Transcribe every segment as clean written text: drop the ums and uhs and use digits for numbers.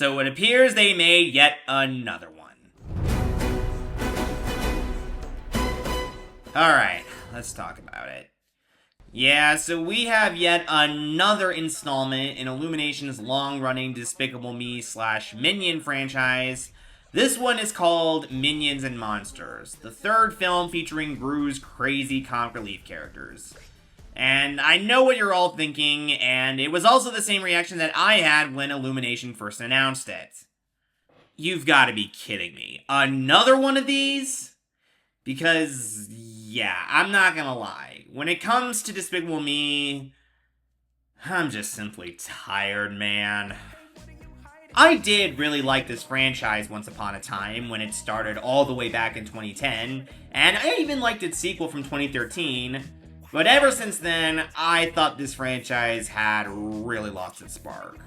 So it appears they made yet another one. Alright, let's talk about it. Yeah, so we have yet another installment in Illumination's long-running Despicable Me / Minion franchise. This one is called Minions and Monsters, the third film featuring Gru's crazy comic relief characters. And I know what you're all thinking, and it was also the same reaction that I had when Illumination first announced it. You've got to be kidding me. Another one of these? Because, yeah, I'm not gonna lie. When it comes to Despicable Me, I'm just simply tired, man. I did really like this franchise once upon a time when it started all the way back in 2010, and I even liked its sequel from 2013, but ever since then, I thought this franchise had really lost its spark.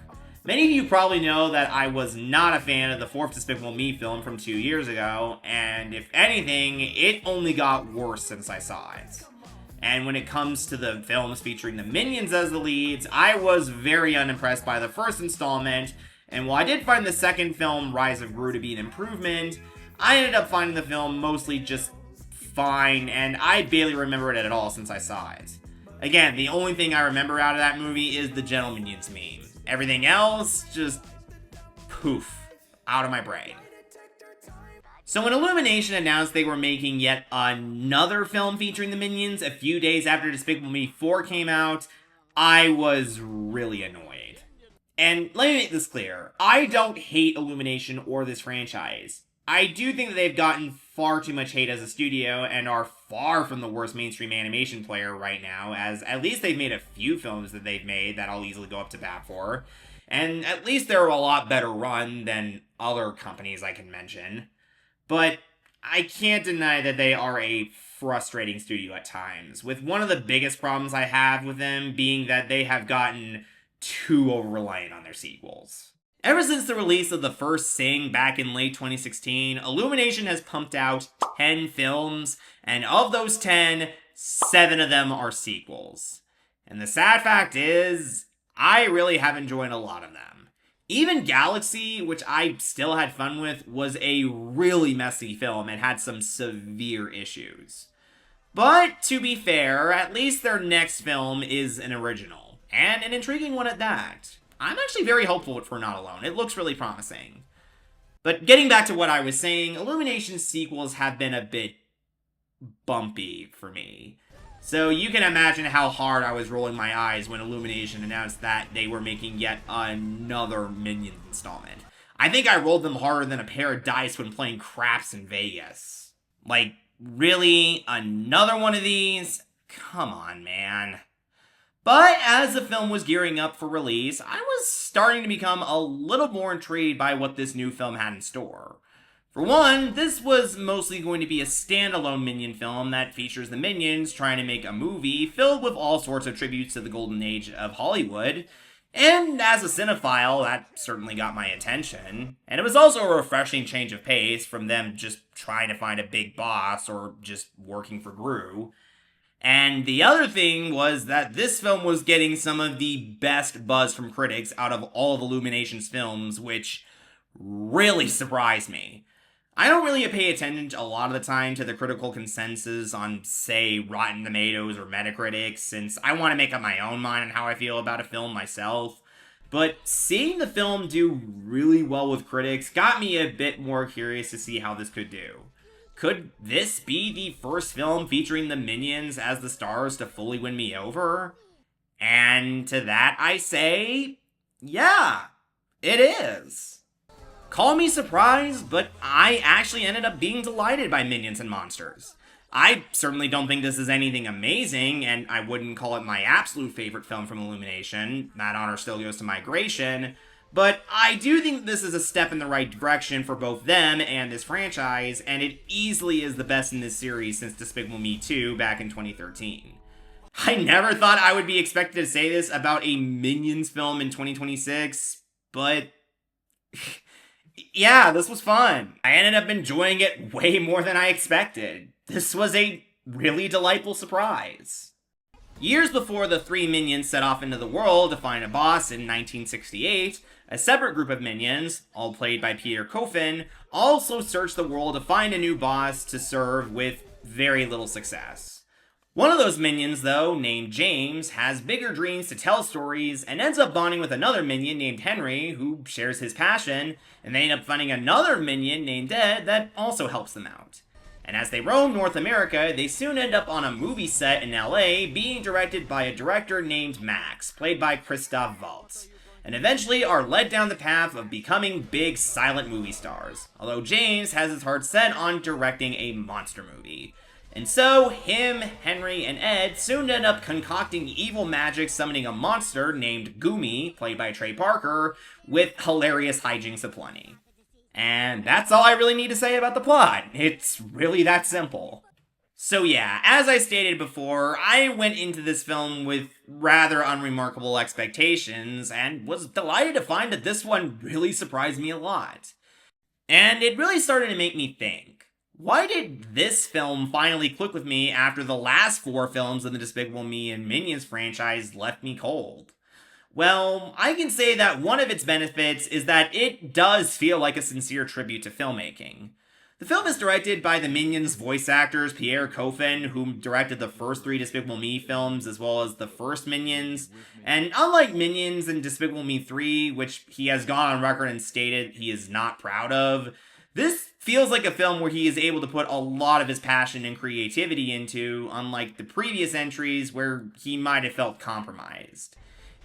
Many of you probably know that I was not a fan of the fourth Despicable Me film from 2 years ago, and if anything, it only got worse since I saw it. And when it comes to the films featuring the Minions as the leads, I was very unimpressed by the first installment, and while I did find the second film, Rise of Gru, to be an improvement, I ended up finding the film mostly just fine, and I barely remember it at all since I saw it. Again, the only thing I remember out of that movie is the Gentle Minions meme. Everything else, just poof, out of my brain. So when Illumination announced they were making yet another film featuring the Minions a few days after Despicable Me 4 came out, I was really annoyed. And let me make this clear, I don't hate Illumination or this franchise. I do think that they've gotten far too much hate as a studio and are far from the worst mainstream animation player right now, as at least they've made a few films that they've made that I'll easily go up to bat for, and at least they're a lot better run than other companies I can mention. But I can't deny that they are a frustrating studio at times, with one of the biggest problems I have with them being that they have gotten too over-reliant on their sequels. Ever since the release of the first Sing back in late 2016, Illumination has pumped out 10 films, and of those 10, 7 of them are sequels. And the sad fact is, I really have enjoyed a lot of them. Even Galaxy, which I still had fun with, was a really messy film and had some severe issues. But, to be fair, at least their next film is an original, and an intriguing one at that. I'm actually very hopeful for Not Alone. It looks really promising. But getting back to what I was saying, Illumination's sequels have been a bit bumpy for me. So you can imagine how hard I was rolling my eyes when Illumination announced that they were making yet another Minions installment. I think I rolled them harder than a pair of dice when playing craps in Vegas. Like, really? Another one of these? Come on, man. But as the film was gearing up for release, I was starting to become a little more intrigued by what this new film had in store. For one, this was mostly going to be a standalone Minion film that features the Minions trying to make a movie filled with all sorts of tributes to the golden age of Hollywood, and as a cinephile, that certainly got my attention. And it was also a refreshing change of pace from them just trying to find a big boss or just working for Gru. And the other thing was that this film was getting some of the best buzz from critics out of all of Illumination's films, which really surprised me. I don't really pay attention a lot of the time to the critical consensus on, say, Rotten Tomatoes or Metacritic, since I want to make up my own mind on how I feel about a film myself. But seeing the film do really well with critics got me a bit more curious to see how this could do. Could this be the first film featuring the Minions as the stars to fully win me over? And to that I say, yeah, it is. Call me surprised, but I actually ended up being delighted by Minions and Monsters. I certainly don't think this is anything amazing, and I wouldn't call it my absolute favorite film from Illumination. That honor still goes to Migration. But I do think this is a step in the right direction for both them and this franchise, and it easily is the best in this series since Despicable Me 2 back in 2013. I never thought I would be expected to say this about a Minions film in 2026, but yeah, this was fun. I ended up enjoying it way more than I expected. This was a really delightful surprise. Years before the three minions set off into the world to find a boss in 1968, a separate group of minions, all played by Peter Coffin, also searched the world to find a new boss to serve with very little success. One of those minions, though, named James, has bigger dreams to tell stories and ends up bonding with another minion named Henry, who shares his passion, and they end up finding another minion named Ed that also helps them out. And as they roam North America, they soon end up on a movie set in LA being directed by a director named Max, played by Christoph Waltz, and eventually are led down the path of becoming big silent movie stars, although James has his heart set on directing a monster movie. And so, him, Henry, and Ed soon end up concocting evil magic summoning a monster named Goomy, played by Trey Parker, with hilarious hijinks aplenty. And that's all I really need to say about the plot. It's really that simple. So yeah, as I stated before, I went into this film with rather unremarkable expectations, and was delighted to find that this one really surprised me a lot. And it really started to make me think, why did this film finally click with me after the last four films in the Despicable Me and Minions franchise left me cold? Well, I can say that one of its benefits is that it does feel like a sincere tribute to filmmaking. The film is directed by the Minions voice actors Pierre Coffin, who directed the first three Despicable Me films as well as the first Minions, and unlike Minions and Despicable Me 3, which he has gone on record and stated he is not proud of, this feels like a film where he is able to put a lot of his passion and creativity into, unlike the previous entries where he might have felt compromised.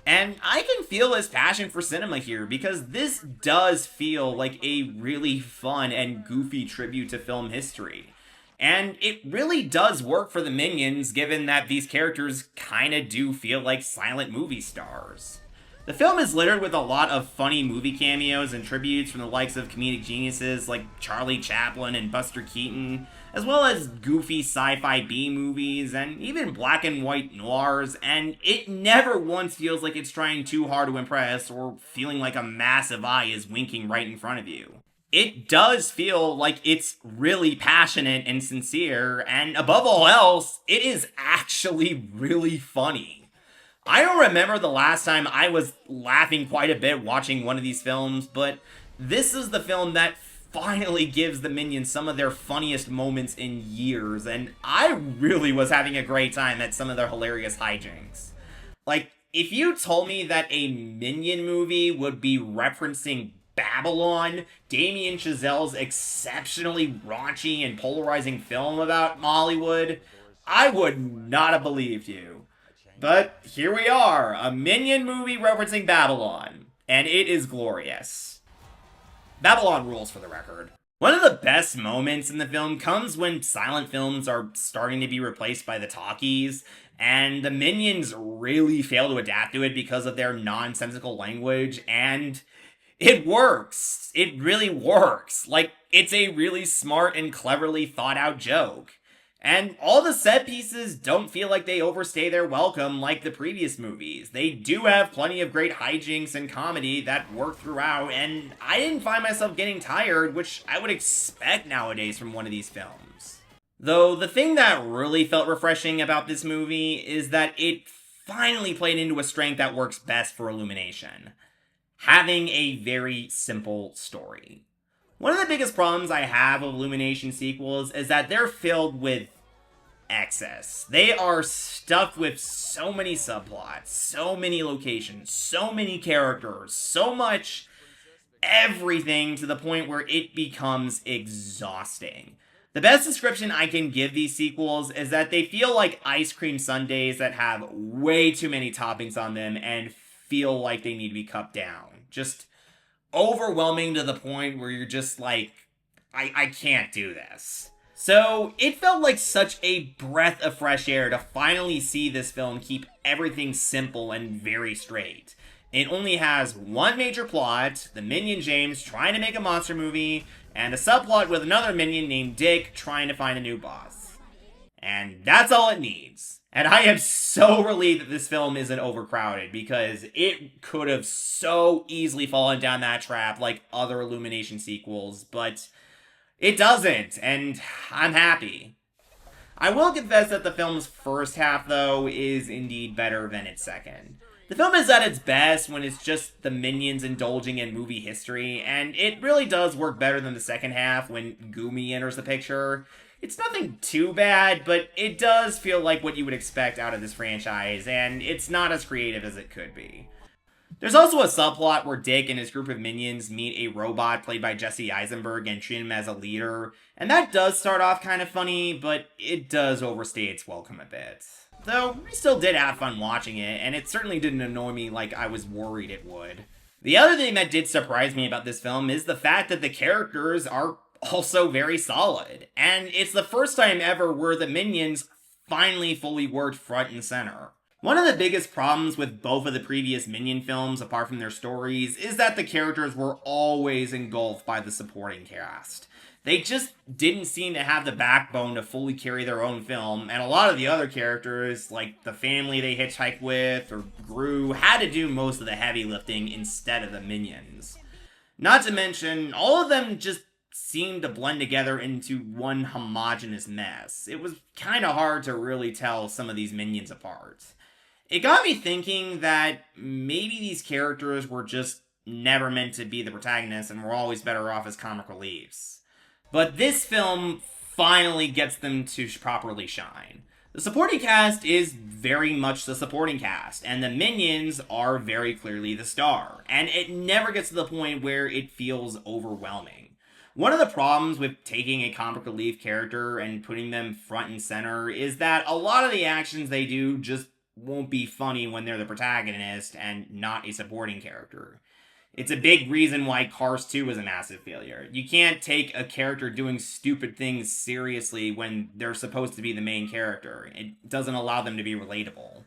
And I can feel his passion for cinema here, because this does feel like a really fun and goofy tribute to film history. And it really does work for the Minions, given that these characters kinda do feel like silent movie stars. The film is littered with a lot of funny movie cameos and tributes from the likes of comedic geniuses like Charlie Chaplin and Buster Keaton, as well as goofy sci-fi B-movies and even black and white noirs, and it never once feels like it's trying too hard to impress or feeling like a massive eye is winking right in front of you. It does feel like it's really passionate and sincere, and above all else, it is actually really funny. I don't remember the last time I was laughing quite a bit watching one of these films, but this is the film that finally gives the Minions some of their funniest moments in years, and I really was having a great time at some of their hilarious hijinks. Like, if you told me that a Minion movie would be referencing Babylon, Damien Chazelle's exceptionally raunchy and polarizing film about Hollywood, I would not have believed you. But here we are, a Minion movie referencing Babylon, and it is glorious. Babylon rules, for the record. One of the best moments in the film comes when silent films are starting to be replaced by the talkies, and the Minions really fail to adapt to it because of their nonsensical language, and it works. It really works. Like, it's a really smart and cleverly thought out joke. And all the set pieces don't feel like they overstay their welcome like the previous movies. They do have plenty of great hijinks and comedy that work throughout, and I didn't find myself getting tired, which I would expect nowadays from one of these films. Though the thing that really felt refreshing about this movie is that it finally played into a strength that works best for Illumination: having a very simple story. One of the biggest problems I have with Illumination sequels is that they're filled with excess. They are stuffed with so many subplots, so many locations, so many characters, so much everything, to the point where it becomes exhausting. The best description I can give these sequels is that they feel like ice cream sundaes that have way too many toppings on them and feel like they need to be cut down. Just overwhelming to the point where you're just like, I can't do this. So it felt like such a breath of fresh air to finally see this film keep everything simple and very straight. It only has one major plot, the Minion James trying to make a monster movie, and a subplot with another Minion named Dick trying to find a new boss. And that's all it needs. And I am so relieved that this film isn't overcrowded, because it could have so easily fallen down that trap like other Illumination sequels, but it doesn't, and I'm happy. I will confess that the film's first half, though, is indeed better than its second. The film is at its best when it's just the minions indulging in movie history, and it really does work better than the second half when Gumi enters the picture. It's nothing too bad, but it does feel like what you would expect out of this franchise, and it's not as creative as it could be. There's also a subplot where Dick and his group of minions meet a robot played by Jesse Eisenberg and treat him as a leader, and that does start off kind of funny, but it does overstay its welcome a bit. Though, I still did have fun watching it, and it certainly didn't annoy me like I was worried it would. The other thing that did surprise me about this film is the fact that the characters are also very solid, and it's the first time ever where the minions finally fully worked front and center. One of the biggest problems with both of the previous Minion films, apart from their stories, is that the characters were always engulfed by the supporting cast. They just didn't seem to have the backbone to fully carry their own film, and a lot of the other characters, like the family they hitchhiked with or Gru, had to do most of the heavy lifting instead of the minions. Not to mention, all of them just seemed to blend together into one homogeneous mess. It was kind of hard to really tell some of these minions apart. It got me thinking that maybe these characters were just never meant to be the protagonists and were always better off as comic reliefs. But this film finally gets them to properly shine. The supporting cast is very much the supporting cast, and the minions are very clearly the star, and it never gets to the point where it feels overwhelming. One of the problems with taking a comic relief character and putting them front and center is that a lot of the actions they do just won't be funny when they're the protagonist and not a supporting character. It's a big reason why Cars 2 is a massive failure. You can't take a character doing stupid things seriously when they're supposed to be the main character. It doesn't allow them to be relatable.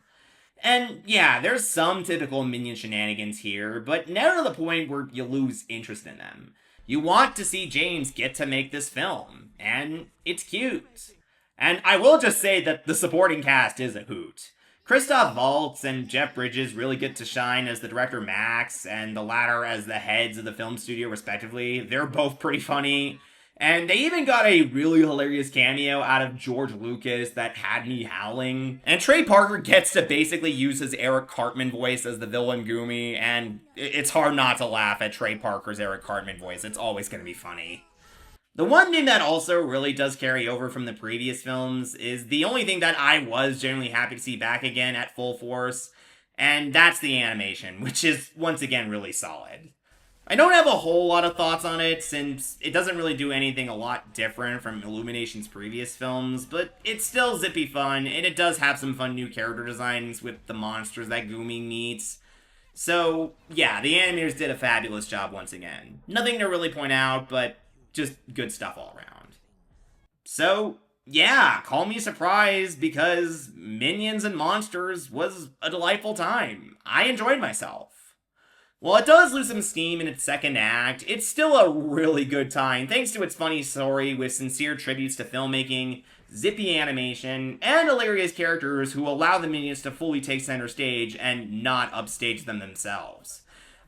And yeah, there's some typical Minion shenanigans here, but never to the point where you lose interest in them. You want to see James get to make this film, and it's cute. And I will just say that the supporting cast is a hoot. Christoph Waltz and Jeff Bridges really get to shine as the director Max, and the latter as the heads of the film studio respectively. They're both pretty funny. And they even got a really hilarious cameo out of George Lucas that had me howling. And Trey Parker gets to basically use his Eric Cartman voice as the villain Gumi, and it's hard not to laugh at Trey Parker's Eric Cartman voice. It's always going to be funny. The one thing that also really does carry over from the previous films is the only thing that I was generally happy to see back again at full force, and that's the animation, which is once again really solid. I don't have a whole lot of thoughts on it, since it doesn't really do anything a lot different from Illumination's previous films, but it's still zippy fun, and it does have some fun new character designs with the monsters that Gumi meets. So, yeah, the animators did a fabulous job once again. Nothing to really point out, but just good stuff all around. So, yeah, call me surprised, because Minions and Monsters was a delightful time. I enjoyed myself. While it does lose some steam in its second act, it's still a really good time thanks to its funny story with sincere tributes to filmmaking, zippy animation, and hilarious characters who allow the Minions to fully take center stage and not upstage them themselves.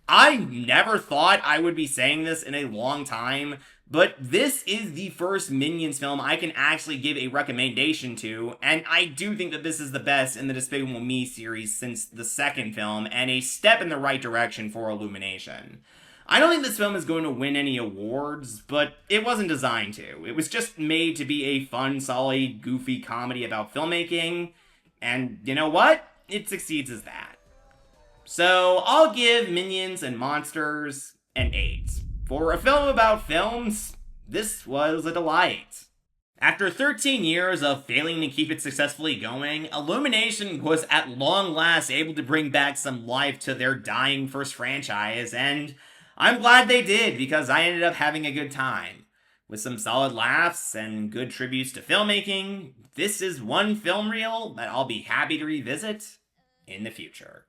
I never thought I would be saying this in a long time, but this is the first Minions film I can actually give a recommendation to, and I do think that this is the best in the Despicable Me series since the second film, and a step in the right direction for Illumination. I don't think this film is going to win any awards, but it wasn't designed to. It was just made to be a fun, solid, goofy comedy about filmmaking, and you know what? It succeeds as that. So, I'll give Minions and Monsters an 8. For a film about films, this was a delight. After 13 years of failing to keep it successfully going, Illumination was at long last able to bring back some life to their dying first franchise, and I'm glad they did, because I ended up having a good time. With some solid laughs and good tributes to filmmaking, this is one film reel that I'll be happy to revisit in the future.